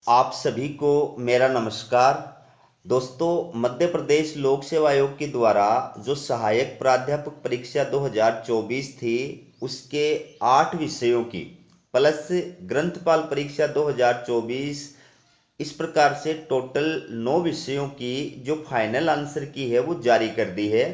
आप सभी को मेरा नमस्कार। दोस्तों, मध्य प्रदेश लोक सेवा आयोग के द्वारा जो सहायक प्राध्यापक परीक्षा 2024 थी, उसके 8 विषयों की प्लस ग्रंथपाल परीक्षा 2024, इस प्रकार से टोटल 9 विषयों की जो फाइनल आंसर की है वो जारी कर दी है।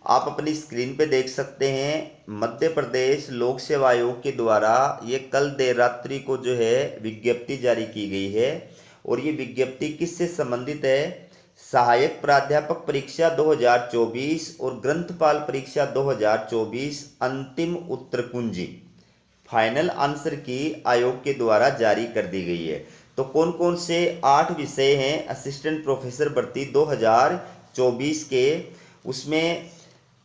आप अपनी स्क्रीन पे देख सकते हैं, मध्य प्रदेश लोक सेवा आयोग के द्वारा ये कल देर रात्रि को जो है विज्ञप्ति जारी की गई है। और ये विज्ञप्ति किससे संबंधित है? सहायक प्राध्यापक परीक्षा 2024 और ग्रंथपाल परीक्षा 2024 अंतिम उत्तर कुंजी फाइनल आंसर की आयोग के द्वारा जारी कर दी गई है। तो कौन कौन से 8 विषय हैं असिस्टेंट प्रोफेसर भर्ती 2024 के, उसमें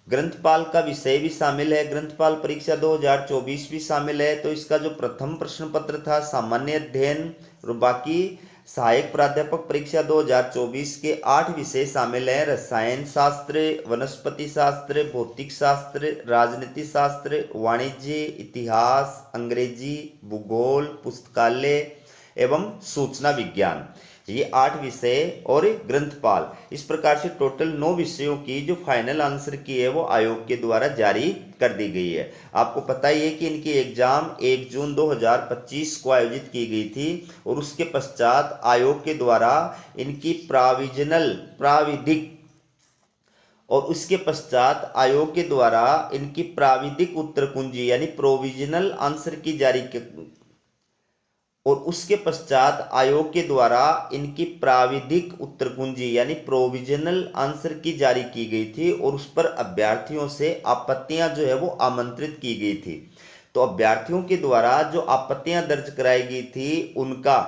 ग्रंथपाल का विषय भी शामिल है, ग्रंथपाल परीक्षा 2024 भी शामिल है। तो इसका जो प्रथम प्रश्न पत्र था सामान्य अध्ययन, और बाकी सहायक प्राध्यापक परीक्षा 2024 के 8 विषय शामिल हैं। रसायन शास्त्र, वनस्पति शास्त्र, भौतिक शास्त्र, राजनीति शास्त्र, वाणिज्य, इतिहास, अंग्रेजी, भूगोल, पुस्तकालय एवं सूचना विज्ञान, ये 8 विषय और ग्रंथपाल, इस प्रकार से टोटल 9 विषयों की जो फाइनल आंसर की है वो आयोग के द्वारा जारी कर दी गई है। आपको पता ही है कि इनकी एग्जाम 1 जून 2025 को आयोजित की गई थी, और उसके पश्चात आयोग के द्वारा इनकी प्राविधिक और उसके पश्चात आयोग के द्वारा इनकी प्राविधिक उत्तर कुंजी यानी प्रोविजनल आंसर की जारी और उसके पश्चात आयोग के द्वारा इनकी प्राविधिक उत्तर कुंजी यानी प्रोविजनल आंसर की जारी की गई थी, और उस पर अभ्यर्थियों से आपत्तियां जो है वो आमंत्रित की गई थी। तो अभ्यर्थियों के द्वारा जो आपत्तियां दर्ज कराई गई थी उनका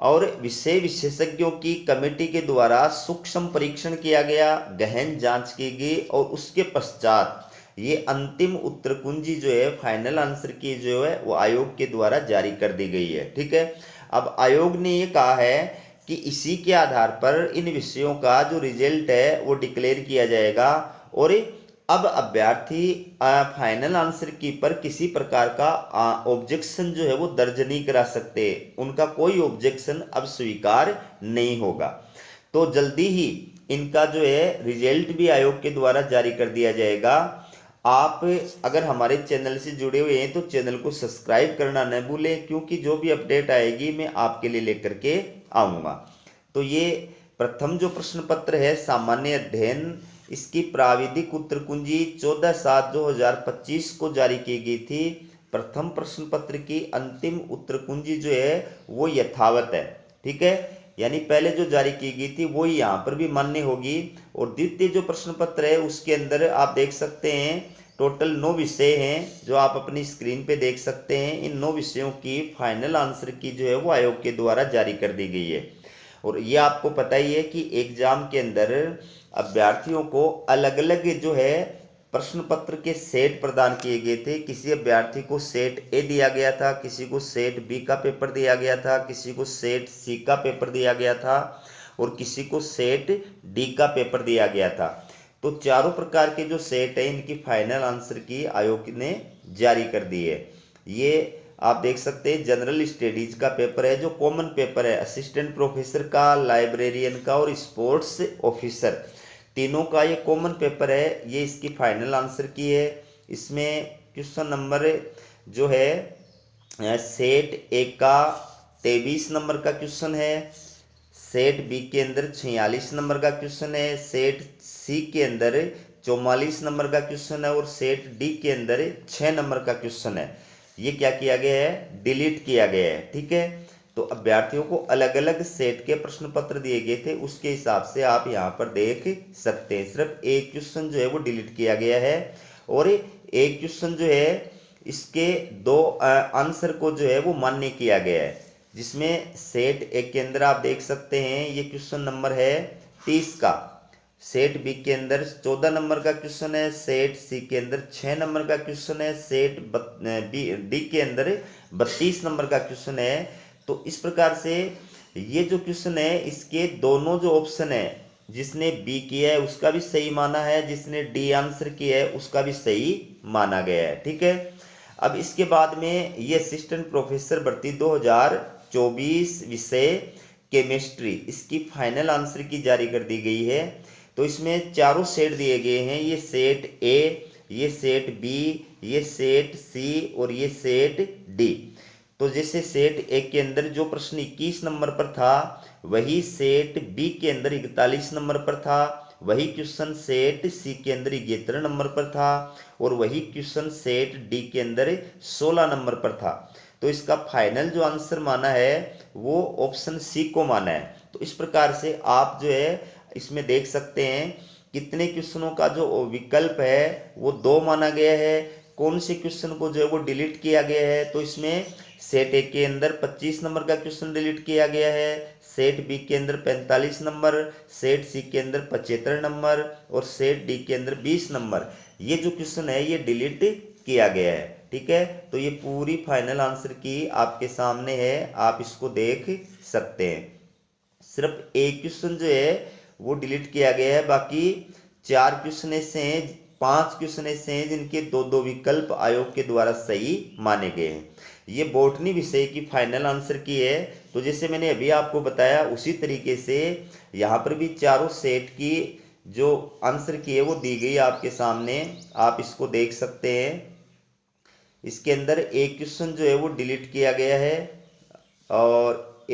और विषय विशेषज्ञों की कमेटी के द्वारा सूक्ष्म परीक्षण किया गया, गहन जांच की गई, और उसके पश्चात ये अंतिम उत्तर कुंजी जो है फाइनल आंसर की जो है वो आयोग के द्वारा जारी कर दी गई है। ठीक है, अब आयोग ने ये कहा है कि इसी के आधार पर इन विषयों का जो रिजल्ट है वो डिक्लेयर किया जाएगा, और अब अभ्यर्थी फाइनल आंसर की पर किसी प्रकार का ऑब्जेक्शन जो है वो दर्ज नहीं करा सकते, उनका कोई ऑब्जेक्शन अब स्वीकार नहीं होगा। तो जल्दी ही इनका जो है रिजल्ट भी आयोग के द्वारा जारी कर दिया जाएगा। आप अगर हमारे चैनल से जुड़े हुए हैं तो चैनल को सब्सक्राइब करना न भूलें, क्योंकि जो भी अपडेट आएगी मैं आपके लिए लेकर के आऊँगा। तो ये प्रथम जो प्रश्न पत्र है सामान्य अध्ययन, इसकी प्राविधिक उत्तर कुंजी 14/7/2025 को जारी की गई थी। प्रथम प्रश्न पत्र की अंतिम उत्तर कुंजी जो है वो यथावत है। ठीक है, यानी पहले जो जारी की गई थी वो ही यहाँ पर भी मान्य होगी। और द्वितीय जो प्रश्न पत्र है उसके अंदर आप देख सकते हैं टोटल 9 विषय हैं जो आप अपनी स्क्रीन पे देख सकते हैं। इन 9 विषयों की फाइनल आंसर की जो है वो आयोग के द्वारा जारी कर दी गई है। और ये आपको पता ही है कि एग्जाम के अंदर अभ्यर्थियों को अलग अलग जो है प्रश्न पत्र के सेट प्रदान किए गए थे। किसी अभ्यर्थी को सेट ए दिया गया था, किसी को सेट बी का पेपर दिया गया था, किसी को सेट सी का पेपर दिया गया था, और किसी को सेट डी का पेपर दिया गया था। तो चारों प्रकार के जो सेट है इनकी फाइनल आंसर की आयोग ने जारी कर दी है। ये आप देख सकते हैं जनरल स्टडीज का पेपर है जो कॉमन पेपर है, असिस्टेंट प्रोफेसर का, लाइब्रेरियन का और स्पोर्ट्स ऑफिसर, तीनों का ये कॉमन पेपर है। ये इसकी फाइनल आंसर की है। इसमें क्वेश्चन नंबर जो है सेट ए का 23 नंबर का क्वेश्चन है, सेट बी के अंदर 46 नंबर का क्वेश्चन है, सेट सी के अंदर 44 नंबर का क्वेश्चन है, और सेट डी के अंदर 6 नंबर का क्वेश्चन है। ये क्या किया गया है? डिलीट किया गया है। ठीक है, तो अभ्यर्थियों को अलग अलग सेट के प्रश्न पत्र दिए गए थे, उसके हिसाब से आप यहाँ पर देख सकते हैं। सिर्फ एक क्वेश्चन जो है वो डिलीट किया गया है, और एक क्वेश्चन जो है इसके 2 आंसर को जो है वो मान्य किया गया है। जिसमें सेट ए के अंदर आप देख सकते हैं ये क्वेश्चन नंबर है 30 का, सेट बी के अंदर 14 नंबर का क्वेश्चन है, सेट सी के अंदर 6 नंबर का क्वेश्चन है, सेट डी के अंदर 32 नंबर का क्वेश्चन है। तो इस प्रकार से ये जो क्वेश्चन है इसके दोनों जो ऑप्शन है, जिसने बी किया है उसका भी सही माना है, जिसने डी आंसर किया है उसका भी सही माना गया है। ठीक है, अब इसके बाद में ये असिस्टेंट प्रोफेसर भर्ती 2024 2024 विषय केमिस्ट्री, इसकी फाइनल आंसर की जारी कर दी गई है। तो इसमें चारों सेट दिए गए हैं, ये सेट ए, ये सेट बी, ये सेट सी और ये सेट डी। तो जैसे सेट ए के अंदर जो प्रश्न 21 नंबर पर था, वही सेट बी के अंदर 41 नंबर पर था, वही क्वेश्चन सेट सी के अंदर 71 नंबर पर था और वही क्वेश्चन सेट डी के अंदर 16 नंबर पर था। तो इसका फाइनल जो आंसर माना है वो ऑप्शन सी को माना है। तो इस प्रकार से आप जो है इसमें देख सकते हैं कितने क्वेश्चनों का जो विकल्प है वो 2 माना गया है, कौन से क्वेश्चन को जो है वो डिलीट किया गया है। तो इसमें सेट ए के अंदर 25 नंबर का क्वेश्चन डिलीट किया गया है, सेट बी के अंदर 45 नंबर, सेट सी के अंदर 75 नंबर और सेट डी के अंदर 20 नंबर, ये जो क्वेश्चन है ये डिलीट किया गया है। ठीक है, तो ये पूरी फाइनल आंसर की आपके सामने है, आप इसको देख सकते हैं। सिर्फ एक क्वेश्चन जो है वो डिलीट किया गया है, बाकी 4 क्वेश्चन ऐसे हैं, 5 क्वेश्चन ऐसे हैं जिनके 2-2 विकल्प आयोग के द्वारा सही माने गए हैं। ये बॉटनी विषय की फाइनल आंसर की है। तो जैसे मैंने अभी आपको बताया उसी तरीके से यहाँ पर भी चारों सेट की जो आंसर की है वो दी गई आपके सामने, आप इसको देख सकते हैं। इसके अंदर एक क्वेश्चन जो है वो डिलीट किया गया है और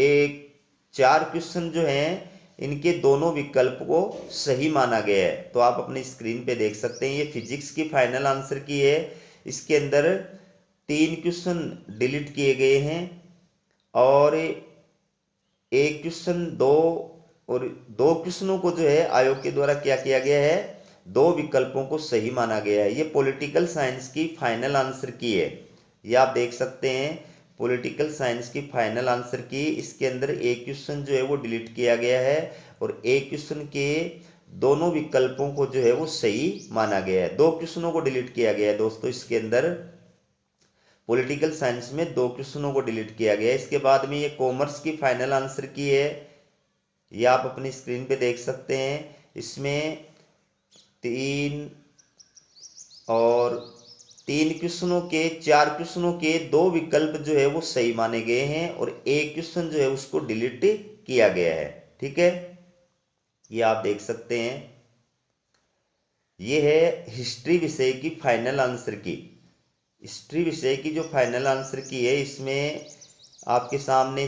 4 क्वेश्चन जो हैं इनके दोनों विकल्प को सही माना गया है। तो आप अपनी स्क्रीन पे देख सकते हैं, ये फिजिक्स की फाइनल आंसर की है। इसके अंदर 3 क्वेश्चन डिलीट किए गए हैं और एक क्वेश्चन 2 और 2 क्वेश्चनों को जो है आयोग के द्वारा क्या किया गया है, 2 विकल्पों को सही माना गया है। ये पॉलिटिकल साइंस की फाइनल आंसर की है, ये आप देख सकते हैं पॉलिटिकल साइंस की फाइनल आंसर की। इसके अंदर एक क्वेश्चन जो है वो डिलीट किया गया है और एक क्वेश्चन के दोनों विकल्पों को जो है वो सही माना गया है। 2 क्वेश्चनों को डिलीट किया गया है दोस्तों, इसके अंदर पॉलिटिकल साइंस में 2 क्वेश्चनों को डिलीट किया गया है। इसके बाद में ये कॉमर्स की फाइनल आंसर की है, ये आप अपनी स्क्रीन पे देख सकते हैं। इसमें 3 क्वेश्चनों के 4 क्वेश्चनों के 2 विकल्प जो है वो सही माने गए हैं और एक क्वेश्चन जो है उसको डिलीट किया गया है। ठीक है, ये आप देख सकते हैं। ये है हिस्ट्री विषय की फाइनल आंसर की। हिस्ट्री विषय की जो फाइनल आंसर की है, इसमें आपके सामने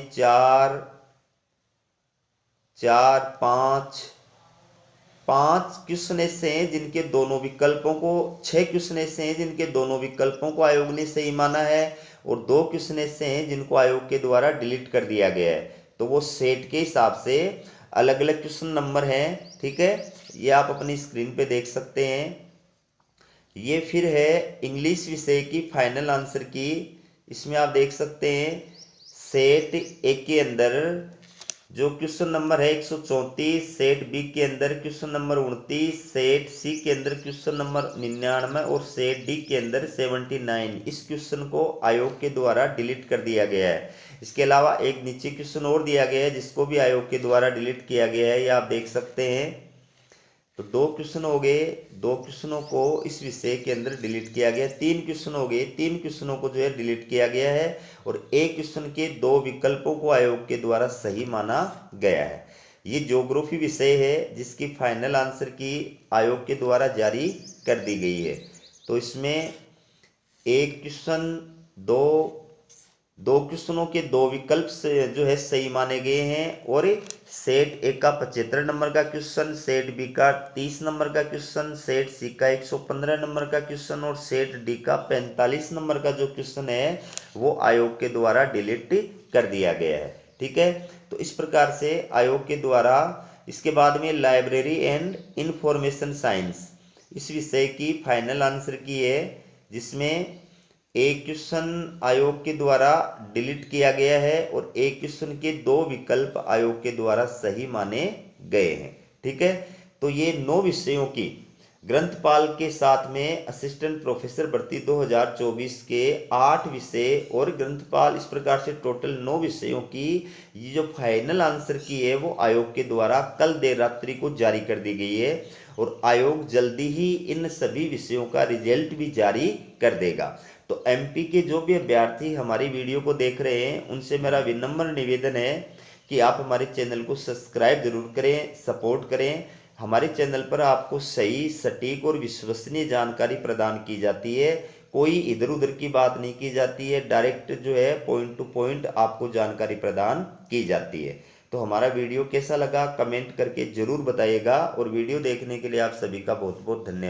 5 क्वेश्चन ऐसे हैं जिनके दोनों विकल्पों को 6 क्वेश्चन ऐसे हैं जिनके दोनों विकल्पों को आयोग ने सही माना है और 2 क्वेश्चन ऐसे हैं जिनको आयोग के द्वारा डिलीट कर दिया गया है। तो वो सेट के हिसाब से अलग अलग क्वेश्चन नंबर हैं। ठीक है, ये आप अपनी स्क्रीन पे देख सकते हैं। ये फिर है इंग्लिश विषय की फाइनल आंसर की। इसमें आप देख सकते हैं सेट ए के अंदर जो क्वेश्चन नंबर है 134, सेट बी के अंदर क्वेश्चन नंबर 29, सेट सी के अंदर क्वेश्चन नंबर 99 और सेट डी के अंदर 79, इस क्वेश्चन को आयोग के द्वारा डिलीट कर दिया गया है। इसके अलावा एक नीचे क्वेश्चन और दिया गया है जिसको भी आयोग के द्वारा डिलीट किया गया है, ये आप देख सकते हैं। तो 2 क्वेश्चन हो गए, 2 क्वेश्चनों को इस विषय के अंदर डिलीट किया गया। 3 क्वेश्चन हो गए, 3 क्वेश्चनों को जो है डिलीट किया गया है और एक क्वेश्चन के 2 विकल्पों को आयोग के द्वारा सही माना गया है। ये ज्योग्राफी विषय है जिसकी फाइनल आंसर की आयोग के द्वारा जारी कर दी गई है। तो इसमें एक क्वेश्चन 2 क्वेश्चनों के 2 विकल्प से जो है सही माने गए हैं और सेट ए का 75 नंबर का क्वेश्चन, सेट बी का 30 नंबर का क्वेश्चन, सेट सी का 115 नंबर का क्वेश्चन और सेट डी का 45 नंबर का जो क्वेश्चन है वो आयोग के द्वारा डिलीट कर दिया गया है। ठीक है, तो इस प्रकार से आयोग के द्वारा इसके बाद में लाइब्रेरी एंड इंफॉर्मेशन साइंस इस विषय की फाइनल आंसर की है, जिसमें एक क्वेश्चन आयोग के द्वारा डिलीट किया गया है और एक क्वेश्चन के 2 विकल्प आयोग के द्वारा सही माने गए हैं। ठीक है, तो ये 9 विषयों की ग्रंथपाल के साथ में असिस्टेंट प्रोफेसर भर्ती 2024 के 8 विषय और ग्रंथपाल, इस प्रकार से टोटल 9 विषयों की ये जो फाइनल आंसर की है वो आयोग के द्वारा कल देर रात्रि को जारी कर दी गई है और आयोग जल्दी ही इन सभी विषयों का रिजल्ट भी जारी कर देगा। तो एमपी के जो भी अभ्यर्थी हमारी वीडियो को देख रहे हैं उनसे मेरा विनम्र निवेदन है कि आप हमारे चैनल को सब्सक्राइब जरूर करें, सपोर्ट करें। हमारे चैनल पर आपको सही, सटीक और विश्वसनीय जानकारी प्रदान की जाती है। कोई इधर उधर की बात नहीं की जाती है, डायरेक्ट जो है पॉइंट टू पॉइंट आपको जानकारी प्रदान की जाती है। तो हमारा वीडियो कैसा लगा कमेंट करके जरूर बताइएगा, और वीडियो देखने के लिए आप सभी का बहुत बहुत धन्यवाद।